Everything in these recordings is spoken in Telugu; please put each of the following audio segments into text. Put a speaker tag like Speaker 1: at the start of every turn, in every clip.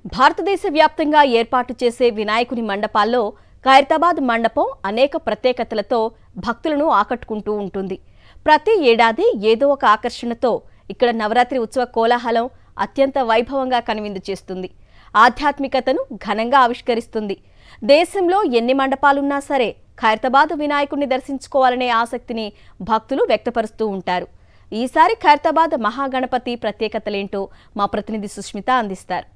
Speaker 1: భారతదేశ వ్యాప్తంగా ఏర్పాటు చేసే వినాయకుని మండపాల్లో ఖైరతాబాద్ మండపం అనేక ప్రత్యేకతలతో భక్తులను ఆకట్టుకుంటూ ఉంటుంది. ప్రతి ఏడాది ఏదో ఒక ఆకర్షణతో ఇక్కడ నవరాత్రి ఉత్సవ కోలాహలం అత్యంత వైభవంగా కనువిందు చేస్తుంది. ఆధ్యాత్మికతను ఘనంగా ఆవిష్కరిస్తుంది. దేశంలో ఎన్ని మండపాలున్నా సరే ఖైరతాబాద్ వినాయకుడిని దర్శించుకోవాలనే ఆసక్తిని భక్తులు వ్యక్తపరుస్తూ ఉంటారు. ఈసారి ఖైరతాబాద్ మహాగణపతి ప్రత్యేకతలేంటో మా ప్రతినిధి సుష్మిత అందిస్తారు.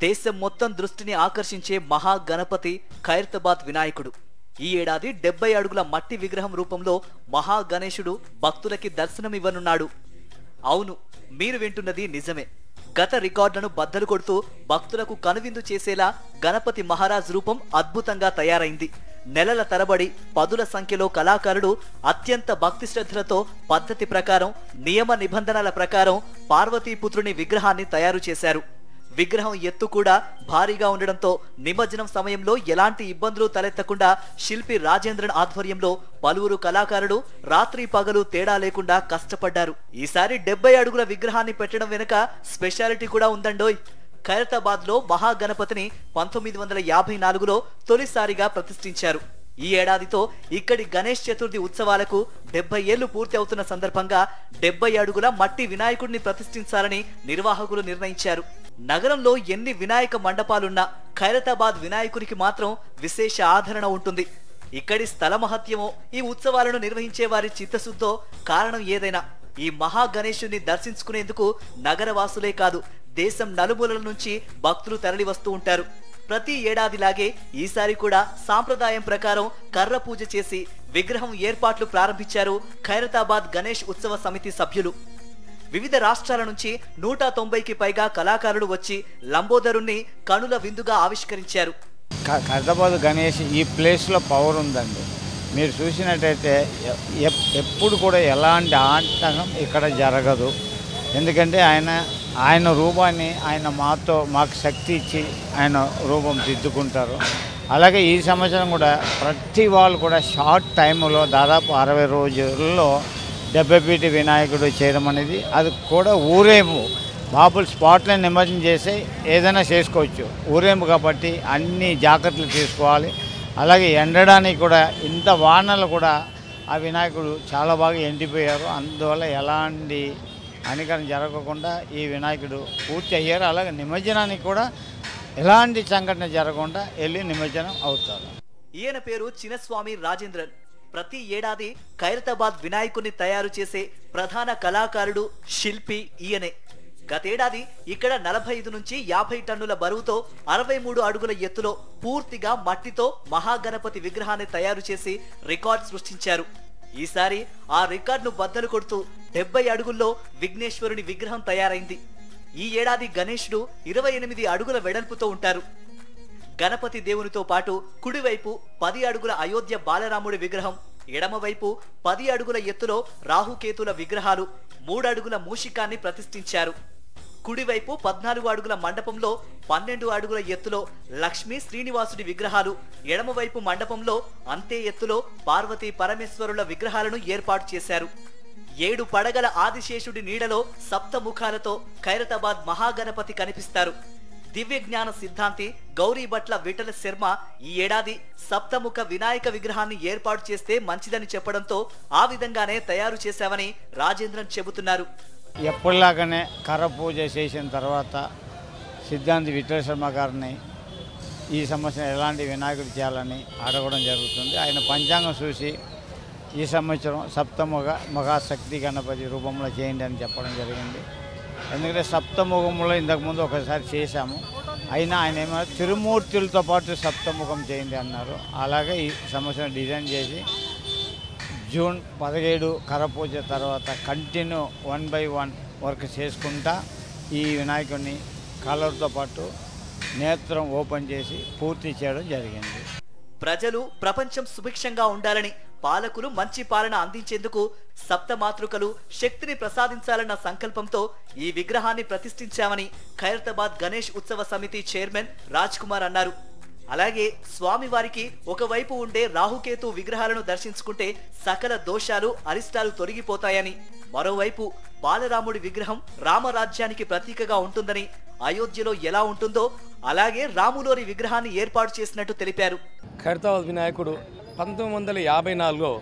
Speaker 2: దేశం మొత్తం దృష్టిని ఆకర్షించే మహాగణపతి ఖైరతాబాద్ వినాయకుడు ఈ ఏడాది 70 అడుగుల మట్టి విగ్రహం రూపంలో మహాగణేశుడు భక్తులకి దర్శనమివ్వనున్నాడు. అవును, మీరు వింటున్నది నిజమే. గత రికార్డులను బద్దలు కొడుతూ భక్తులకు కనువిందు చేసేలా గణపతి మహారాజ్ రూపం అద్భుతంగా తయారైంది. నెలల తరబడి పదుల సంఖ్యలో కళాకారులు అత్యంత భక్తి శ్రద్ధలతో పద్ధతి ప్రకారం నియమ నిబంధనల ప్రకారం పార్వతీపుత్రుని విగ్రహాన్ని తయారు చేశారు. విగ్రహం ఎత్తు కూడా భారీగా ఉండడంతో నిమజ్జనం సమయంలో ఎలాంటి ఇబ్బందులు తలెత్తకుండా శిల్పి రాజేంద్రన్ ఆధ్వర్యంలో పలువురు కళాకారులు రాత్రి పగలు తేడా లేకుండా కష్టపడ్డారు. ఈసారి 70 అడుగుల విగ్రహాన్ని పెట్టడం వెనుక స్పెషాలిటీ కూడా ఉందండోయ్. ఖైరతాబాద్ లో మహాగణపతిని 1954లో తొలిసారిగా ప్రతిష్ఠించారు. ఈ ఏడాదితో ఇక్కడి గణేష్ చతుర్థి ఉత్సవాలకు 70 ఏళ్లు పూర్తి అవుతున్న సందర్భంగా 70 అడుగుల మట్టి వినాయకుడిని ప్రతిష్ఠించాలని నిర్వాహకులు నిర్ణయించారు. నగరంలో ఎన్ని వినాయక మండపాలున్నా ఖైరతాబాద్ వినాయకునికి మాత్రం విశేష ఆదరణ ఉంటుంది. ఇక్కడి స్థల మహత్యమో ఈ ఉత్సవాలను నిర్వహించే వారి చిత్తశుద్ధో కారణం ఏదైనా ఈ మహాగణేశుని దర్శించుకునేందుకు నగరవాసులే కాదు దేశం నలుమూలల నుంచి భక్తులు తరలి వస్తూ ఉంటారు. ప్రతి ఏడాదిలాగే ఈసారి కూడా సాంప్రదాయం ప్రకారం కర్ర పూజ చేసి విగ్రహం ఏర్పాట్లు ప్రారంభించారు ఖైరతాబాద్ గణేష్ ఉత్సవ సమితి సభ్యులు. వివిధ రాష్ట్రాల నుంచి 190కి పైగా కళాకారులు వచ్చి లంబోదరుణ్ణి కనుల విందుగా ఆవిష్కరించారు.
Speaker 3: ఖైరతాబాద్ గణేష్ ఈ ప్లేస్లో పవర్ ఉందండి. మీరు చూసినట్టయితే ఎప్పుడు కూడా ఎలాంటి ఆటంకం ఇక్కడ జరగదు. ఎందుకంటే ఆయన రూపాన్ని మాకు శక్తి ఇచ్చి ఆయన రూపం దిద్దుకుంటారు. అలాగే ఈ సంవత్సరం కూడా ప్రతి వాళ్ళు కూడా షార్ట్ టైంలో దాదాపు 60 రోజుల్లో 70 ఫీట్ వినాయకుడు చేయడం అనేది అది కూడా ఊరేంపు బాబులు స్పాట్లో నిమజ్జనం చేసి ఏదైనా చేసుకోవచ్చు. ఊరేంపు కాబట్టి అన్ని జాగ్రత్తలు తీసుకోవాలి. అలాగే ఎండడానికి కూడా ఇంత వానలు కూడా ఆ వినాయకుడు చాలా బాగా ఎండిపోయారు. అందువల్ల ఎలాంటి హానికరం జరగకుండా ఈ వినాయకుడు పూర్తి అయ్యారు. అలాగే నిమజ్జనానికి కూడా ఎలాంటి సంఘటన జరగకుండా వెళ్ళి నిమజ్జనం అవుతారు.
Speaker 2: ఈయన పేరు చిన్నస్వామి రాజేంద్రన్. ప్రతి ఏడాది ఖైరతాబాద్ వినాయకుడిని తయారు చేసే ప్రధాన కళాకారుడు శిల్పి ఈయనే. గతేడాది ఇక్కడ 45 నుంచి 50 టన్నుల బరువుతో 63 అడుగుల ఎత్తులో పూర్తిగా మట్టితో మహాగణపతి విగ్రహాన్ని తయారు చేసి రికార్డు సృష్టించారు. ఈసారి ఆ రికార్డును బద్దలు కొడుతూ 70 అడుగుల్లో విఘ్నేశ్వరుని విగ్రహం తయారైంది. ఈ ఏడాది గణేశుడు 28 అడుగుల వెడల్పుతో ఉంటారు. గణపతి దేవునితో పాటు కుడివైపు 10 అడుగుల అయోధ్య బాలరాముడి విగ్రహం, ఎడమవైపు 10 అడుగుల ఎత్తులో రాహుకేతుల విగ్రహాలు, 3 అడుగుల మూషికాన్ని ప్రతిష్ఠించారు. కుడివైపు 14 అడుగుల మండపంలో 12 అడుగుల ఎత్తులో లక్ష్మీ శ్రీనివాసుడి విగ్రహాలు, ఎడమవైపు మండపంలో అంతే ఎత్తులో పార్వతీ పరమేశ్వరుల విగ్రహాలను ఏర్పాటు చేశారు. 7 పడగల ఆదిశేషుడి నీడలో సప్తముఖాలతో ఖైరతాబాద్ మహాగణపతి కనిపిస్తారు. దివ్య జ్ఞాన సిద్ధాంతి గౌరీభట్ల విఠల శర్మ ఈ ఏడాది సప్తముఖ వినాయక విగ్రహాన్ని ఏర్పాటు చేస్తే మంచిదని చెప్పడంతో ఆ విధంగానే తయారు చేశామని రాజేంద్రన్ చెబుతున్నారు.
Speaker 3: ఎప్పటిలాగానే కర్ర పూజ చేసిన తర్వాత సిద్ధాంతి విఠల శర్మ గారిని ఈ సంవత్సరం ఎలాంటి వినాయకుడు చేయాలని అడగడం జరుగుతుంది. ఆయన పంచాంగం చూసి ఈ సంవత్సరం సప్తముఖ మహాశక్తి గణపతి రూపంలో చేయండి అని చెప్పడం జరిగింది. ఎందుకంటే సప్తముఖంలో ఇంతకుముందు ఒకసారి చేశాము. అయినా ఆయన ఏమో తిరుమూర్తులతో పాటు సప్తముఖం చేయండి అన్నారు. అలాగే ఈ సంవత్సరం డిజైన్ చేసి జూన్ 17 కర్ర పూజ తర్వాత కంటిన్యూ 1 by 1 వర్క్ చేసుకుంటా ఈ వినాయకుడిని కలర్తో పాటు నేత్రం ఓపెన్ చేసి పూర్తి చేయడం జరిగింది.
Speaker 2: ప్రజలు ప్రపంచం సుభిక్షంగా ఉండాలని పాలకులు మంచి పాలన అందించేందుకు సప్తమాతృకలు శక్తిని ప్రసాదించాలన్న సంకల్పంతో ఈ విగ్రహాన్ని ప్రతిష్ఠించామని ఖైరతాబాద్ గణేష్ ఉత్సవ సమితి చైర్మన్ రాజ్ కుమార్ అన్నారు. అలాగే స్వామివారికి ఒకవైపు ఉండే రాహుకేతు విగ్రహాలను దర్శించుకుంటే సకల దోషాలు అరిష్టాలు తొలగిపోతాయని, మరోవైపు బాలరాముడి విగ్రహం రామరాజ్యానికి ప్రతీకగా ఉంటుందని, అయోధ్యలో ఎలా ఉంటుందో అలాగే రాములోని విగ్రహాన్ని ఏర్పాటు చేసినట్టు తెలిపారు.
Speaker 4: ఖైరతాబాద్ వినాయకుడు 1954లో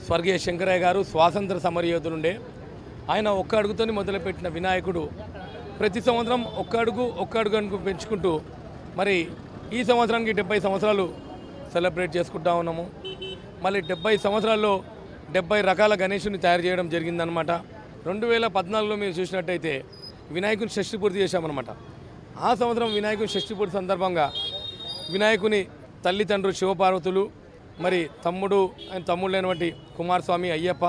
Speaker 4: స్వర్గీయ శంకరయ్య గారు స్వాతంత్ర సమరయోధులుండే ఆయన ఒక్క అడుగుతోని మొదలుపెట్టిన వినాయకుడు ప్రతి సంవత్సరం ఒక్క అడుగు పెంచుకుంటూ మరి ఈ సంవత్సరానికి 70 సంవత్సరాలు సెలబ్రేట్ చేసుకుంటా ఉన్నాము. మళ్ళీ 70 సంవత్సరాల్లో 70 రకాల గణేషుని తయారు చేయడం జరిగిందనమాట. 2014లో మీరు చూసినట్టయితే వినాయకుని షష్ఠి పూర్తి చేశామన్నమాట. ఆ సంవత్సరం వినాయకుని షష్ఠి పూర్తి సందర్భంగా వినాయకుని తల్లిదండ్రులు శివపార్వతులు మరి తమ్ముళ్ళైనటువంటి కుమారస్వామి అయ్యప్ప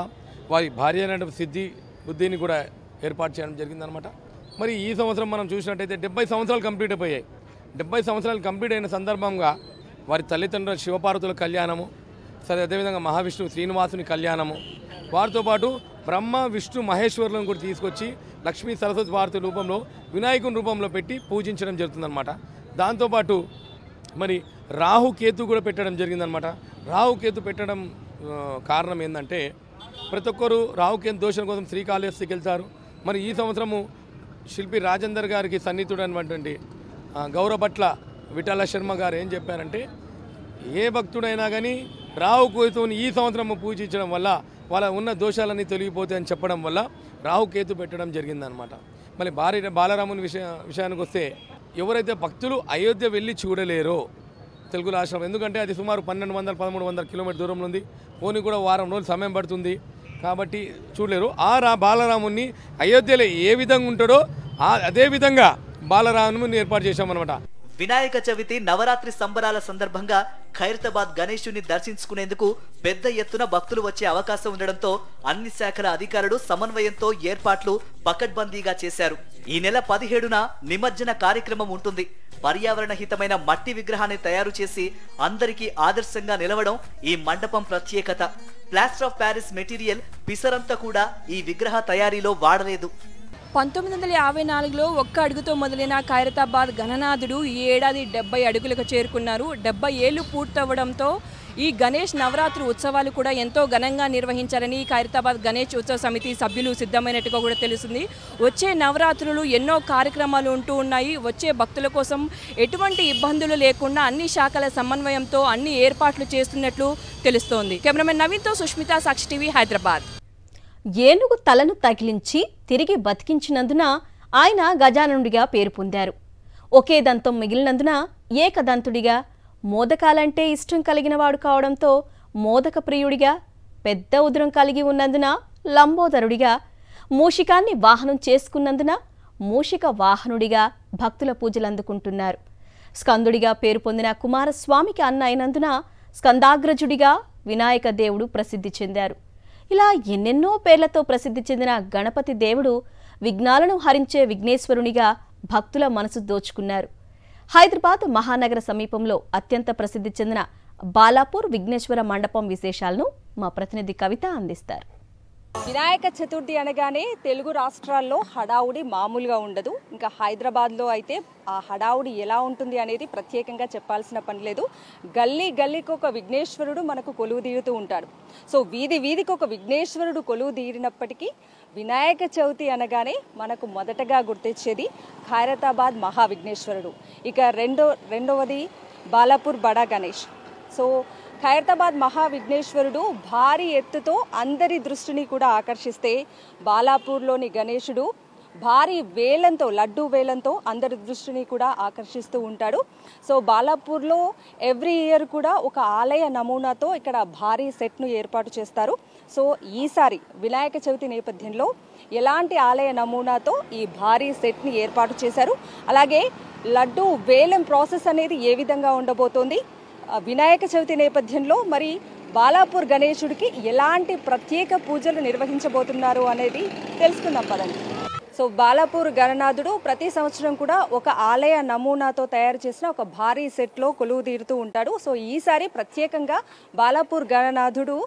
Speaker 4: వారి భార్య అయినటువంటి సిద్ధి బుద్ధిని కూడా ఏర్పాటు చేయడం జరిగిందనమాట. మరి ఈ సంవత్సరం మనం చూసినట్టయితే 70 సంవత్సరాలు కంప్లీట్ అయిపోయాయి. 70 సంవత్సరాలు కంప్లీట్ అయిన సందర్భంగా వారి తల్లిదండ్రుల శివపార్వతుల కళ్యాణము, సరే అదేవిధంగా మహావిష్ణువు శ్రీనివాసుని కళ్యాణము, వారితో పాటు బ్రహ్మ విష్ణు మహేశ్వరులను కూడా తీసుకొచ్చి లక్ష్మీ సరస్వతి భారతి రూపంలో వినాయకుని రూపంలో పెట్టి పూజించడం జరుగుతుందన్నమాట. దాంతోపాటు మరి రాహుకేతు కూడా పెట్టడం జరిగిందనమాట. రాహుకేతు పెట్టడం కారణం ఏంటంటే ప్రతి ఒక్కరు రాహుకేతు దోషం కోసం శ్రీకాళహస్తికి వెళ్తారు. మరి ఈ సంవత్సరము శిల్పి రాజేందర్ గారికి సన్నిహితుడు అనేటువంటి గౌరభట్ల విఠల శర్మ గారు ఏం చెప్పారంటే ఏ భక్తుడైనా కానీ రాహుకేతువుని ఈ సంవత్సరం పూజించడం వల్ల వాళ్ళ ఉన్న దోషాలన్నీ తొలగిపోతాయని చెప్పడం వల్ల రాహుకేతు పెట్టడం జరిగిందనమాట. మళ్ళీ బాలరాముని విషయానికి వస్తే ఎవరైతే భక్తులు అయోధ్య వెళ్ళి చూడలేరో తెలుగు రాష్ట్రం, ఎందుకంటే అది సుమారు 1200-1300 కిలోమీటర్ దూరంలో ఉంది, పోనీ కూడా వారం రోజులు సమయం పడుతుంది కాబట్టి చూడలేరు. బాలరాముని అయోధ్యలో ఏ విధంగా ఉంటాడో అదే విధంగా బాలరాముని ఏర్పాటు చేశామన్నమాట.
Speaker 2: వినాయక చవితి నవరాత్రి సంబరాల సందర్భంగా ఖైరతాబాద్ గణేశుని దర్శించుకునేందుకు పెద్ద ఎత్తున భక్తులు వచ్చే అవకాశం ఉండడంతో అన్ని శాఖల అధికారులు సమన్వయంతో ఏర్పాట్లు పకడ్బందీగా చేశారు. ఈ నెల 17న నిమజ్జన కార్యక్రమం ఉంటుంది. పర్యావరణ హితమైన మట్టి విగ్రహాన్ని తయారు చేసి అందరికీ ఆదర్శంగా నిలవడం ఈ మండపం ప్రత్యేకత. ప్లాస్టర్ ఆఫ్ ప్యారిస్ మెటీరియల్ పిసరంతా కూడా ఈ విగ్రహ తయారీలో వాడలేదు.
Speaker 5: 1954లో ఒక్క అడుగుతో మొదలైన ఖైరతాబాద్ గణనాథుడు ఈ ఏడాది 70 అడుగులకు చేరుకున్నారు. 70 ఏళ్లు పూర్తవడంతో ఈ గణేష్ నవరాత్రి ఉత్సవాలు కూడా ఎంతో ఘనంగా నిర్వహించాలని ఖైరతాబాద్ గణేష్ ఉత్సవ సమితి సభ్యులు సిద్ధమైనట్టుగా కూడా తెలుస్తుంది. వచ్చే నవరాత్రులు ఎన్నో కార్యక్రమాలు ఉంటూ ఉన్నాయి. వచ్చే భక్తుల కోసం ఎటువంటి ఇబ్బందులు లేకుండా అన్ని శాఖల సమన్వయంతో అన్ని ఏర్పాట్లు చేస్తున్నట్లు తెలుస్తోంది. కెమెరామెన్ నవీన్తో సుష్మిత, సాక్షి టీవీ, హైదరాబాద్.
Speaker 1: ఏనుగు తలను తగిలించి తిరిగి బతికించినందున ఆయన గజాననుడిగా పేరు పొందారు. ఒకే దంతం మిగిలినందున ఏకదంతుడిగా, మోదకాలంటే ఇష్టం కలిగినవాడు కావడంతో మోదక ప్రియుడిగా, పెద్ద ఉదరం కలిగి ఉన్నందున లంబోదరుడిగా, మూషికాన్ని వాహనం చేసుకున్నందున మూషిక వాహనుడిగా భక్తుల పూజలు అందుకుంటున్నారు. స్కందుడిగా పేరు పొందిన కుమారస్వామికి అన్న అయినందున స్కందాగ్రజుడిగా వినాయక దేవుడు ప్రసిద్ధి చెందారు. ఇలా ఎన్నెన్నో పేర్లతో ప్రసిద్ధి చెందిన గణపతి దేవుడు విఘ్నాలను హరించే విఘ్నేశ్వరునిగా భక్తుల మనసు దోచుకున్నారు. హైదరాబాద్ మహానగర సమీపంలో అత్యంత ప్రసిద్ధి చెందిన బాలాపూర్ విఘ్నేశ్వర మండపం విశేషాలను మా ప్రతినిధి కవిత అందిస్తారు.
Speaker 5: వినాయక చతుర్థి అనగానే తెలుగు రాష్ట్రాల్లో హడావుడి మామూలుగా ఉండదు. ఇంకా హైదరాబాద్లో అయితే ఆ హడావుడి ఎలా ఉంటుంది అనేది ప్రత్యేకంగా చెప్పాల్సిన పని లేదు. గల్లీ గల్లీకి ఒక విఘ్నేశ్వరుడు మనకు కొలువు తీరుతూ ఉంటాడు. సో వీధి వీధికి ఒక విఘ్నేశ్వరుడు కొలువు తీరినప్పటికీ వినాయక చవితి అనగానే మనకు మొదటగా గుర్తొచ్చేది ఖైరతాబాద్ మహావిఘ్నేశ్వరుడు. ఇక రెండవది బాలాపూర్ బడా గణేష్. సో ఖైరతాబాద్ మహావిఘ్నేశ్వరుడు భారీ ఎత్తుతో అందరి దృష్టిని కూడా ఆకర్షిస్తే బాలాపూర్లోని గణేశుడు భారీ వేలంతో, లడ్డూ వేలంతో అందరి దృష్టిని కూడా ఆకర్షిస్తూ ఉంటాడు. సో బాలాపూర్లో ఎవ్రీ ఇయర్ కూడా ఒక ఆలయ నమూనాతో ఇక్కడ భారీ సెట్ను ఏర్పాటు చేస్తారు. సో ఈసారి వినాయక చవితి నేపథ్యంలో ఎలాంటి ఆలయ నమూనాతో ఈ భారీ సెట్ని ఏర్పాటు చేశారు, అలాగే లడ్డూ వేలం ప్రాసెస్ అనేది ఏ విధంగా ఉండబోతోంది, వినాయక చవితి నేపథ్యంలో మరి బాలాపూర్ గణేశుడికి ఎలాంటి ప్రత్యేక పూజలు నిర్వహించబోతున్నారు అనేది తెలుసుకుందాం పదండి. సో బాలాపూర్ గణనాథుడు ప్రతి సంవత్సరం కూడా ఒక ఆలయ నమూనాతో తయారు చేసిన ఒక భారీ సెట్లో కొలువు తీరుతూ ఉంటాడు. సో ఈసారి ప్రత్యేకంగా బాలాపూర్ గణనాథుడు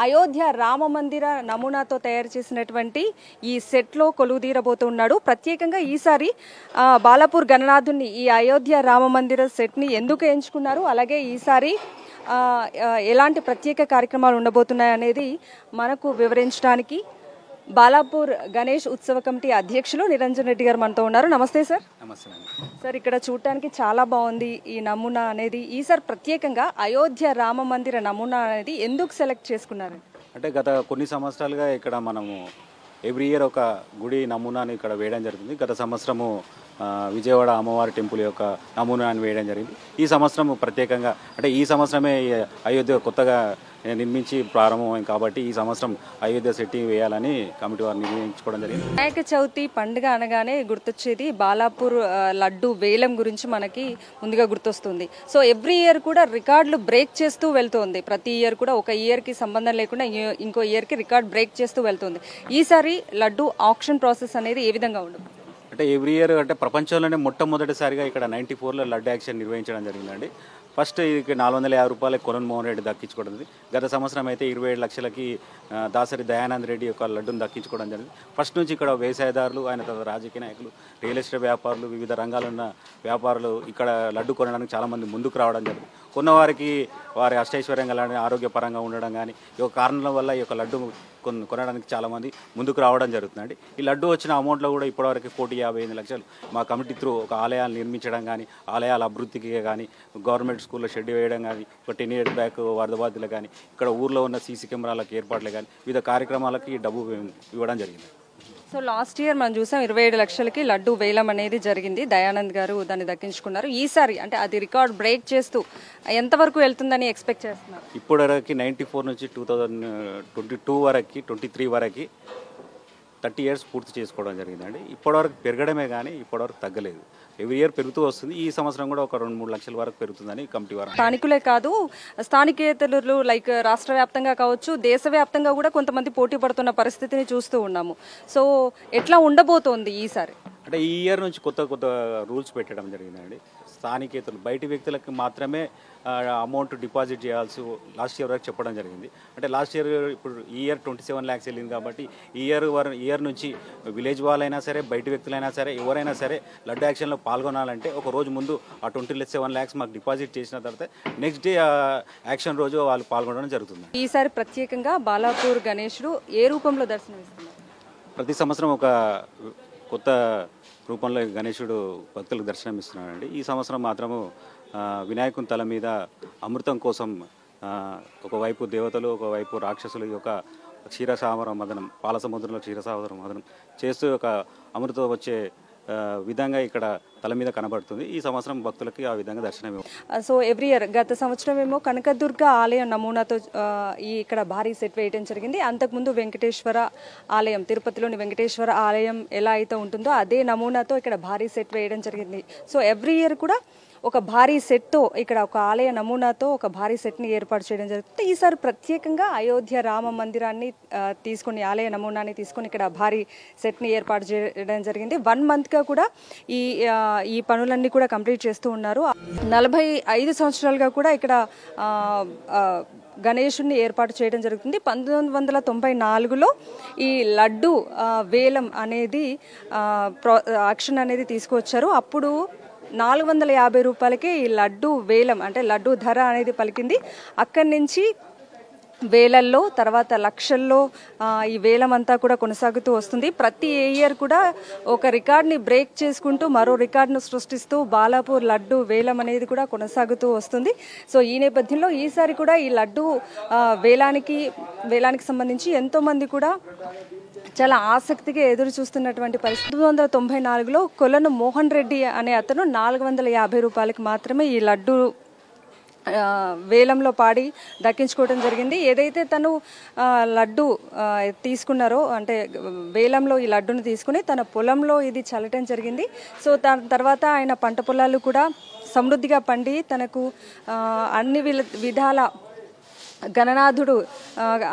Speaker 5: అయోధ్య రామ మందిర నమూనాతో తయారు చేసినటువంటి ఈ సెట్లో కొలువు తీరబోతున్నాడు. ప్రత్యేకంగా ఈసారి బాలాపూర్ గణనాథుని ఈ అయోధ్య రామ మందిర సెట్ని ఎందుకు ఎంచుకున్నారు, అలాగే ఈసారి ఎలాంటి ప్రత్యేక కార్యక్రమాలు ఉండబోతున్నాయి అనేది మనకు వివరించడానికి బాలాపూర్ గణేష్ ఉత్సవ కమిటీ అధ్యక్షులు నిరంజన్ రెడ్డి గారు మనతో ఉన్నారు. నమస్తే సార్.
Speaker 6: నమస్తే
Speaker 5: సార్, ఇక్కడ చూడటానికి చాలా బాగుంది ఈ నమూనా అనేది. ఈసారి ప్రత్యేకంగా అయోధ్య రామ మందిర నమూనా అనేది ఎందుకు సెలెక్ట్ చేసుకున్నారు?
Speaker 6: అంటే గత కొన్ని సంవత్సరాలుగా ఇక్కడ మనము ఎవ్రీ ఇయర్ ఒక గుడి నమూనాని ఇక్కడ వేయడం జరుగుతుంది. గత సంవత్సరము విజయవాడ అమ్మవారి టెంపుల్ యొక్క నమూనాని వేయడం జరిగింది. ఈ సంవత్సరం ప్రత్యేకంగా అంటే ఈ సంవత్సరమే అయోధ్య కొత్తగా నిర్మించి ప్రారంభమైంది కాబట్టి ఈ సంవత్సరం అయోధ్య సెట్టింగ్ వేయాలని కమిటీ వారు నిర్ణయించుకోవడం జరిగింది.
Speaker 5: వినాయక చవితి పండుగ అనగానే గుర్తొచ్చేది బాలాపూర్ లడ్డు వేలం గురించి మనకి ముందుగా గుర్తొస్తుంది. సో ఎవ్రీ ఇయర్ కూడా రికార్డులు బ్రేక్ చేస్తూ వెళ్తుంది. ప్రతి ఇయర్ కూడా ఒక ఇయర్కి సంబంధం లేకుండా ఇంకో ఇయర్కి రికార్డ్ బ్రేక్ చేస్తూ వెళ్తుంది. ఈసారి లడ్డు ఆక్షన్ ప్రాసెస్ అనేది ఏ విధంగా ఉండదు?
Speaker 6: అంటే ఎవ్రీ ఇయర్ అంటే ప్రపంచంలోనే మొట్టమొదటిసారిగా ఇక్కడ 94లో లడ్డు యాక్షన్ నిర్వహించడం జరిగిందండి. ఫస్ట్ ఇది 450 రూపాయలకి కొరన్ మోహన్ రెడ్డి దక్కించుకోవడం. గత సంవత్సరం అయితే 27 లక్షలకి దాసరి దయానంద్ రెడ్డి యొక్క లడ్డును దక్కించుకోవడం జరిగింది. ఫస్ట్ నుంచి ఇక్కడ వ్యవసాయదారులు, ఆయన తర్వాత రాజకీయ నాయకులు, రియల్ ఎస్టేట్ వ్యాపారులు, వివిధ రంగాల్లో ఉన్న వ్యాపారులు ఇక్కడ లడ్డు కొనడానికి చాలామంది ముందుకు రావడం జరిగింది. కొన్నవారికి వారి అష్టైశ్వర్యం కానీ ఆరోగ్యపరంగా ఉండడం కానీ ఈ యొక్క కారణాల వల్ల ఈ యొక్క లడ్డు కొనడానికి చాలామంది ముందుకు రావడం జరుగుతుందండి. ఈ లడ్డు వచ్చిన అమౌంట్లో కూడా ఇప్పటివరకు 1,55,00,000 మా కమిటీ త్రూ ఒక ఆలయాలు నిర్మించడం కానీ, ఆలయాల అభివృద్ధికి కానీ, గవర్నమెంట్ స్కూల్లో షెడ్ వేయడం కానీ, ఒక 10 years బ్యాక్ వరద బాధితులు కానీ, ఇక్కడ ఊర్లో ఉన్న సీసీ కెమెరాలకు ఏర్పాట్లు కానీ వివిధ కార్యక్రమాలకి డబ్బు ఇవ్వడం జరిగింది.
Speaker 5: సో లాస్ట్ ఇయర్ మనం చూసాం 27 లక్షలకి లడ్డు వేలం అనేది జరిగింది. దయానంద్ గారు దాన్ని దక్కించుకున్నారు. ఈసారి అంటే అది రికార్డ్ బ్రేక్ చేస్తూ ఎంతవరకు వెళ్తుందని ఎక్స్పెక్ట్ చేస్తున్నారు?
Speaker 6: ఇప్పటివరకు 94 నుంచి 2022 వరకు 23 వరకు 30 years పూర్తి చేసుకోవడం జరిగిందండి. ఇప్పటివరకు పెరగడమే కానీ ఇప్పటివరకు తగ్గలేదు. ఎవ్రీ ఇయర్ పెరుగుతూ వస్తుంది. ఈ సంవత్సరం కూడా ఒక 2-3 లక్షల వరకు పెరుగుతుందని కమిటీ వారు.
Speaker 5: స్థానికులే కాదు, స్థానికేతరులు లైక్ రాష్ట్ర వ్యాప్తంగా కావచ్చు, దేశవ్యాప్తంగా కూడా కొంతమంది పోటీ పడుతున్న పరిస్థితిని చూస్తూ ఉన్నాము. సో ఎట్లా ఉండబోతోంది ఈసారి?
Speaker 6: అంటే ఈ ఇయర్ నుంచి కొత్త రూల్స్ పెట్టడం జరిగిందండి. స్థానికేతరులు బయటి వ్యక్తులకు మాత్రమే అమౌంట్ డిపాజిట్ చేయాల్సి లాస్ట్ ఇయర్ వరకు చెప్పడం జరిగింది. అంటే లాస్ట్ ఇయర్ ఇప్పుడు ఈ ఇయర్ 27 lakhs వెళ్ళింది కాబట్టి ఈ ఇయర్ నుంచి విలేజ్ వాళ్ళైనా సరే, బయటి వ్యక్తులైనా సరే, ఎవరైనా సరే లడ్డు యాక్షన్లో పాల్గొనాలంటే ఒక రోజు ముందు ఆ 27 lakhs మాకు డిపాజిట్ చేసిన తర్వాత నెక్స్ట్ డే యాక్షన్ రోజు వాళ్ళు పాల్గొనడం జరుగుతుంది.
Speaker 5: ఈసారి ప్రత్యేకంగా బాలాపూర్ గణేశుడు ఏ రూపంలో దర్శనమిస్తున్నారు?
Speaker 6: ప్రతి సంవత్సరం ఒక కొత్త రూపంలో గణేశుడు భక్తులకు దర్శనం ఇస్తున్నాడండి. ఈ సంవత్సరం మాత్రము వినాయకుని తల మీద అమృతం కోసం ఒకవైపు దేవతలు, ఒకవైపు రాక్షసులు యొక్క క్షీరసాగర మదనం, పాల సముద్రంలో క్షీరసాగర మదనం చేస్తూ ఒక అమృతం వచ్చే విధంగా ఇక్కడ తల మీద కనబడుతుంది. ఈ సంవత్సరం భక్తులకి ఆ విధంగా దర్శనం.
Speaker 5: సో ఎవ్రీ ఇయర్ గత సంవత్సరం ఏమో కనకదుర్గ ఆలయం నమూనాతో ఇక్కడ భారీ సెట్ వేయడం జరిగింది. అంతకుముందు వెంకటేశ్వర ఆలయం, తిరుపతిలోని వెంకటేశ్వర ఆలయం ఎలా అయితే ఉంటుందో అదే నమూనాతో ఇక్కడ భారీ సెట్ వేయడం జరిగింది. సో ఎవ్రీ ఇయర్ కూడా ఒక భారీ సెట్తో ఇక్కడ ఒక ఆలయ నమూనాతో ఒక భారీ సెట్ని ఏర్పాటు చేయడం జరుగుతుంది. ఈసారి ప్రత్యేకంగా అయోధ్య రామ మందిరాన్ని తీసుకొని, ఆలయ నమూనాని తీసుకొని ఇక్కడ భారీ సెట్ని ఏర్పాటు చేయడం జరిగింది. 1 monthగా కూడా ఈ పనులన్నీ కూడా కంప్లీట్ చేస్తూ ఉన్నారు. 45 సంవత్సరాలుగా కూడా ఇక్కడ గణేశుడిని ఏర్పాటు చేయడం జరుగుతుంది. 1994లో ఈ లడ్డు వేలం అనేది యాక్షన్ అనేది తీసుకువచ్చారు. అప్పుడు 450 రూపాయలకి ఈ లడ్డు వేలం అంటే లడ్డు ధర అనేది పలికింది. అక్కడి నుంచి వేలల్లో, తర్వాత లక్షల్లో ఈ వేలం అంతా కూడా కొనసాగుతూ వస్తుంది. ప్రతి ఇయర్ కూడా ఒక రికార్డ్ని బ్రేక్ చేసుకుంటూ మరో రికార్డును సృష్టిస్తూ బాలాపూర్ లడ్డు వేలం అనేది కూడా కొనసాగుతూ వస్తుంది. సో ఈ నేపథ్యంలో ఈసారి కూడా ఈ లడ్డు వేలానికి సంబంధించి ఎంతోమంది కూడా చాలా ఆసక్తిగా ఎదురు చూస్తున్నటువంటి పరిస్థితి. 1994లో కొలను మోహన్ రెడ్డి అనే అతను 450 రూపాయలకి మాత్రమే ఈ లడ్డు వేలంలో పాడి దక్కించుకోవడం జరిగింది. ఏదైతే తను లడ్డు తీసుకున్నారో అంటే వేలంలో ఈ లడ్డును తీసుకుని తన పొలంలో ఇది చల్లటం జరిగింది. సో దాని తర్వాత ఆయన పంట పొలాలు కూడా సమృద్ధిగా పండి తనకు అన్ని విధాల గణనాథుడు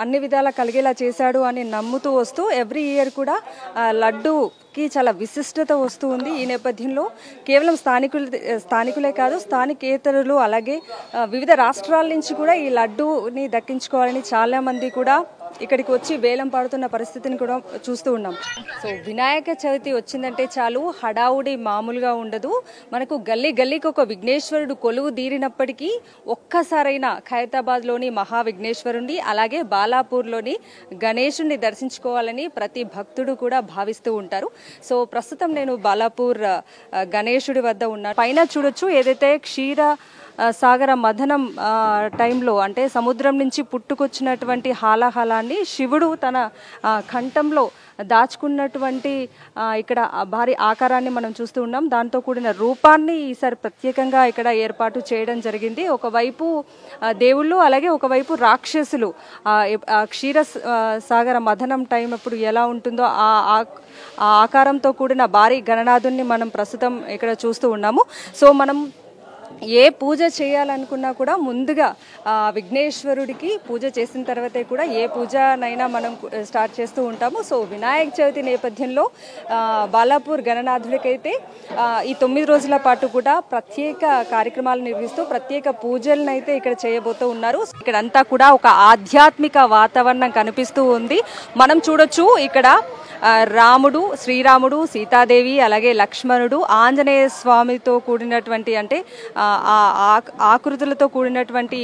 Speaker 5: అన్ని విధాలా కలిగేలా చేశాడు అని నమ్ముతూ వస్తూ ఎవ్రీ ఇయర్ కూడా లడ్డూకి చాలా విశిష్టత వస్తూ ఉంది. ఈ నేపథ్యంలో కేవలం స్థానికులే కాదు, స్థానికేతరులు అలాగే వివిధ రాష్ట్రాల నుంచి కూడా ఈ లడ్డూని దక్కించుకోవాలని చాలామంది కూడా ఇక్కడికి వచ్చి వేలం పాడుతున్న పరిస్థితిని కూడా చూస్తూ ఉన్నాం. సో వినాయక చవితి వచ్చిందంటే చాలు హడావుడి మామూలుగా ఉండదు. మనకు గల్లీ గల్లీకి ఒక విఘ్నేశ్వరుడు కొలువు తీరినప్పటికీ ఒక్కసారైనా ఖైరతాబాద్లోని మహా విఘ్నేశ్వరుని అలాగే బాలాపూర్లోని గణేశుని దర్శించుకోవాలని ప్రతి భక్తుడు కూడా భావిస్తూ ఉంటారు. సో ప్రస్తుతం నేను బాలాపూర్ గణేశుడి వద్ద ఉన్నాను. పైన చూడొచ్చు ఏదైతే క్షీర సాగర మథనం టైంలో అంటే సముద్రం నుంచి పుట్టుకొచ్చినటువంటి హాలాహలాన్ని శివుడు తన కంఠంలో దాచుకున్నటువంటి ఇక్కడ భారీ ఆకారాన్ని మనం చూస్తూ ఉన్నాం. దాంతో కూడిన రూపాన్ని ఈసారి ప్రత్యేకంగా ఇక్కడ ఏర్పాటు చేయడం జరిగింది. ఒకవైపు దేవుళ్ళు అలాగే ఒకవైపు రాక్షసులు క్షీర సాగర మథనం టైం అప్పుడు ఎలా ఉంటుందో ఆ ఆకారంతో కూడిన భారీ గణనాథుని మనం ప్రస్తుతం ఇక్కడ చూస్తూ ఉన్నాము. సో మనం ఏ పూజ చేయాలనుకున్నా కూడా ముందుగా విఘ్నేశ్వరుడికి పూజ చేసిన తర్వాతే కూడా ఏ పూజనైనా మనం స్టార్ట్ చేస్తూ ఉంటాము. సో వినాయక చవితి నేపథ్యంలో బాలాపూర్ గణనాథుడికైతే ఈ 9 రోజుల పాటు కూడా ప్రత్యేక కార్యక్రమాలు నిర్వహిస్తూ ప్రత్యేక పూజలను అయితే ఇక్కడ చేయబోతూ ఉన్నారు. ఇక్కడంతా కూడా ఒక ఆధ్యాత్మిక వాతావరణం కనిపిస్తూ ఉంది. మనం చూడొచ్చు ఇక్కడ రాముడు, శ్రీరాముడు, సీతాదేవి అలాగే లక్ష్మణుడు, ఆంజనేయ స్వామితో కూడినటువంటి అంటే ఆకృతులతో కూడినటువంటి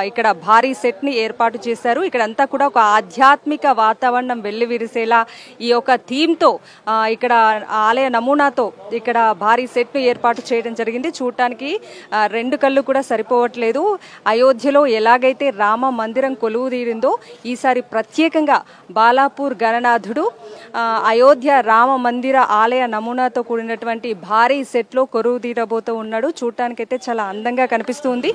Speaker 5: ఇక్కడ భారీ సెట్ ని ఏర్పాటు చేశారు. ఇక్కడంతా కూడా ఒక ఆధ్యాత్మిక వాతావరణం వెల్లివిరిసేలా ఈ యొక్క థీమ్ తో ఇక్కడ ఆలయ నమూనాతో ఇక్కడ భారీ సెట్ ను ఏర్పాటు చేయడం జరిగింది. చూడటానికి 2 కళ్ళు కూడా సరిపోవట్లేదు. అయోధ్యలో ఎలాగైతే రామ మందిరం కొలువు తీరిందో ఈసారి ప్రత్యేకంగా బాలాపూర్ గణనాథుడు అయోధ్య రామ మందిర ఆలయ నమూనాతో కూడినటువంటి భారీ సెట్ లో కొలువు తీరబోతూ ఉన్నాడు. చూడటానికైతే చాలా అందంగా కనిపిస్తుంది.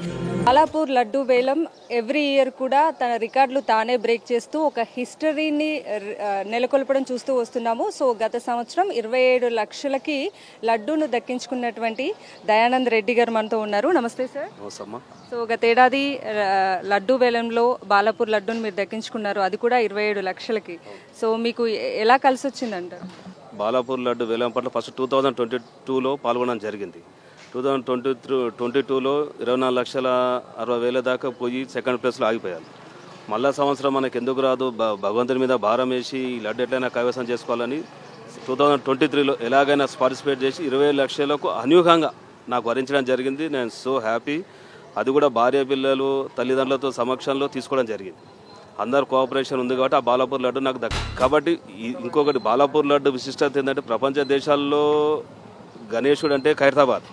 Speaker 5: బాలాపూర్ లడ్డు వేలం ఎవ్రీ ఇయర్ కూడా తన రికార్డులు తానే బ్రేక్ చేస్తూ ఒక హిస్టరీని నెలకొల్పడం చూస్తూ వస్తున్నాము. సో గత సంవత్సరం 27 లక్షలకి లడ్డూను దక్కించుకున్నటువంటి దయానంద్ రెడ్డి గారు మనతో ఉన్నారు. నమస్తే సార్. సో గతేడాది లడ్డు వేలంలో బాలాపూర్ లడ్డూను మీరు దక్కించుకున్నారు, అది కూడా 27 లక్షలకి. సో మీకు ఎలా కలిసి వచ్చిందంట?
Speaker 7: బాలాపూర్ లడ్డు వేలం పట్ల ఫస్ట్ 2022లో పాల్గొనడం జరిగింది. 2022లో 24,60,000 దాకా పోయి సెకండ్ ప్లేస్లో ఆగిపోయారు. మళ్ళా సంవత్సరం మనకు ఎందుకు రాదు, భగవంతుని మీద భారం వేసి ఈ లడ్డు ఎట్లయినా కైవసం చేసుకోవాలని 2023లో ఎలాగైనా పార్టిసిపేట్ చేసి 20 లక్షలకు అనూహ్యంగా నాకు వరించడం జరిగింది. నేను సో హ్యాపీ. అది కూడా భార్య పిల్లలు తల్లిదండ్రులతో సమక్షంలో తీసుకోవడం జరిగింది. అందరు కోఆపరేషన్ ఉంది కాబట్టి ఆ బాలాపూర్ లడ్డు నాకు కాబట్టి ఇంకొకటి బాలాపూర్ లడ్డు విశిష్టత ఏంటంటే ప్రపంచ దేశాల్లో గణేశుడు అంటే ఖైరతాబాద్,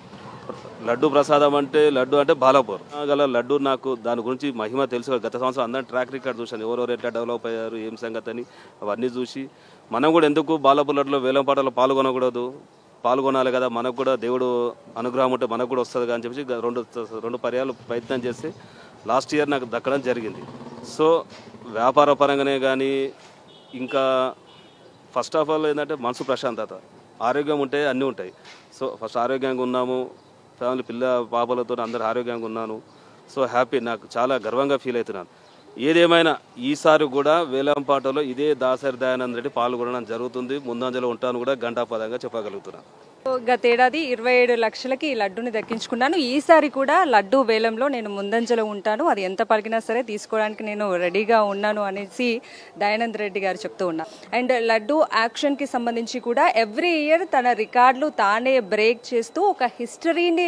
Speaker 7: లడ్డు ప్రసాదం అంటే లడ్డు అంటే బాలాపూర్ గల లడ్డు. నాకు దాని గురించి మహిమ తెలుసు. గత సంవత్సరం అందరం ట్రాక్ రికార్డ్ చూశాను, ఎవరెవరు ఎట్లా డెవలప్ అయ్యారు, ఏం సంగతి అని అవన్నీ చూసి మనం కూడా ఎందుకు బాలాపూర్ లడ్డులో వేలం పాటలో పాల్గొనాలి కదా, మనకు కూడా దేవుడు అనుగ్రహం ఉంటే మనకు కూడా వస్తుంది అని చెప్పి రెండు పర్యాలు ప్రయత్నం చేసి లాస్ట్ ఇయర్ నాకు దక్కడం జరిగింది. సో వ్యాపార పరంగానే కానీ ఇంకా ఫస్ట్ ఆఫ్ ఆల్ ఏంటంటే మనసు ప్రశాంతత, ఆరోగ్యం ఉంటే అన్నీ ఉంటాయి. సో ఫస్ట్ ఆరోగ్యంగా ఉన్నాము, ఫ్యామిలీ పాపలతో అందరూ ఆరోగ్యంగా ఉన్నాను. సో హ్యాపీ, నాకు చాలా గర్వంగా ఫీల్ అవుతున్నాను. ఏదేమైనా ఈసారి కూడా వేలంపాటలో ఇదే దాసరి దయానంద్ రెడ్డి పాల్గొనడం జరుగుతుంది. ముందంజలో ఉంటాను కూడా గంటాపదంగా చెప్పగలుగుతున్నాను.
Speaker 5: గతేడాది 27 లక్షలకి ఈ లడ్డుని దక్కించుకున్నాను. ఈసారి కూడా లడ్డు వేలంలో నేను ముందంజలో ఉంటాను, అది ఎంత పలికినా సరే తీసుకోవడానికి నేను రెడీగా ఉన్నాను అనేసి దయానంద్ రెడ్డి గారు చెప్తూ ఉన్నారు. అండ్ లడ్డు యాక్షన్కి సంబంధించి కూడా ఎవ్రీ ఇయర్ తన రికార్డులు తానే బ్రేక్ చేస్తూ ఒక హిస్టరీని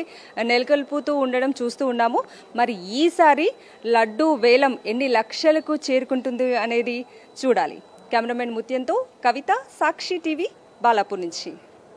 Speaker 5: నెలకొల్పుతూ ఉండడం చూస్తూ ఉన్నాము. మరి ఈసారి లడ్డు వేలం ఎన్ని లక్షలకు చేరుకుంటుంది అనేది చూడాలి. కెమెరామెన్ ముత్యంతో కవిత, సాక్షి టీవీ, బాలాపూర్ నుంచి.